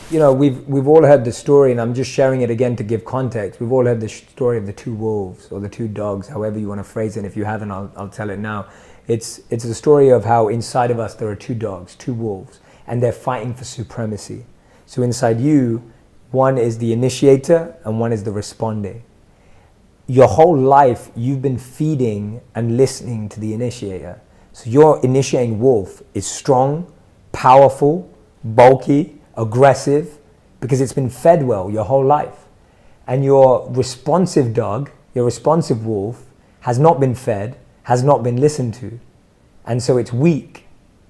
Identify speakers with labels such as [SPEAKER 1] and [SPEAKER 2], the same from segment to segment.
[SPEAKER 1] you know, we've all heard the story, and I'm just sharing it again to give context. We've all heard the story of the two wolves or the two dogs, however you want to phrase it. If you haven't, I'll tell it now. It's the story of how inside of us there are two dogs, two wolves, and they're fighting for supremacy. So inside you, one is the initiator and one is the responding. Your whole life, you've been feeding and listening to the initiator. So your initiating wolf is strong, powerful, bulky, aggressive, because it's been fed well your whole life. And your responsive dog, your responsive wolf, has not been fed, has not been listened to. And so it's weak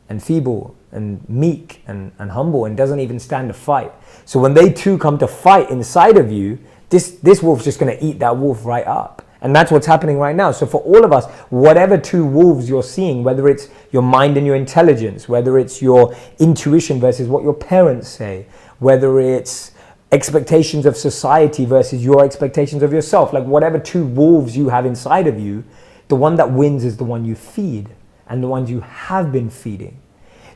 [SPEAKER 1] and feeble and meek and humble and doesn't even stand to fight. So when they two come to fight inside of you, this wolf's just going to eat that wolf right up. And that's what's happening right now. So for all of us, whatever two wolves you're seeing, whether it's your mind and your intelligence, whether it's your intuition versus what your parents say, whether it's expectations of society versus your expectations of yourself, like whatever two wolves you have inside of you, the one that wins is the one you feed and the ones you have been feeding.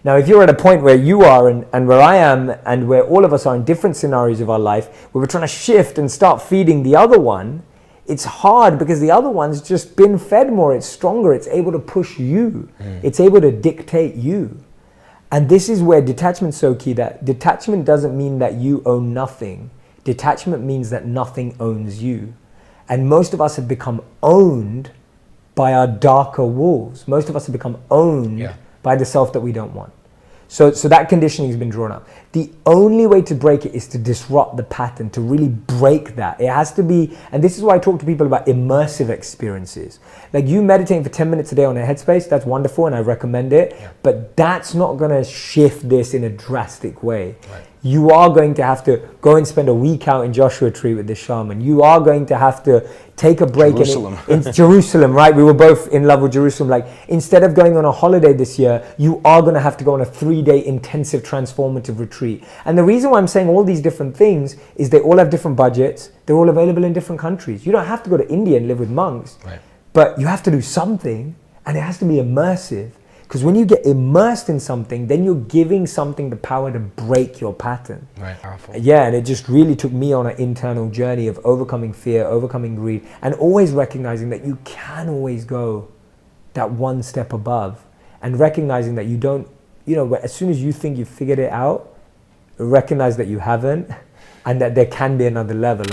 [SPEAKER 1] Now, if you're at a point where you are and where I am and where all of us are in different scenarios of our life, where we're trying to shift and start feeding the other one, it's hard because the other one's just been fed more. It's stronger. It's able to push you. It's able to dictate you. And this is where detachment's so key. That detachment doesn't mean that you own nothing. Detachment means that nothing owns you. And most of us have become owned by our darker wolves. Most of us have become owned by the self that we don't want. So that conditioning has been drawn up. The only way to break it is to disrupt the pattern, to really break that. It has to be, and this is why I talk to people about immersive experiences. Like you meditating for 10 minutes a day on a headspace, that's wonderful and I recommend it, but that's not gonna shift this in a drastic way. Right. You are going to have to go and spend a week out in Joshua Tree with the shaman. You are going to have to take a break in Jerusalem, right? We were both in love with Jerusalem. Like instead of going on a holiday this year, you are going to have to go on a 3-day intensive transformative retreat. And the reason why I'm saying all these different things is they all have different budgets. They're all available in different countries. You don't have to go to India and live with monks, but you have to do something, and it has to be immersive. Because when you get immersed in something, then you're giving something the power to break your pattern. Right, powerful. Yeah, and it just really took me on an internal journey of overcoming fear, overcoming greed, and always recognizing that you can always go that one step above, and recognizing that you don't, you know, as soon as you think you've figured it out, recognize that you haven't, and that there can be another level.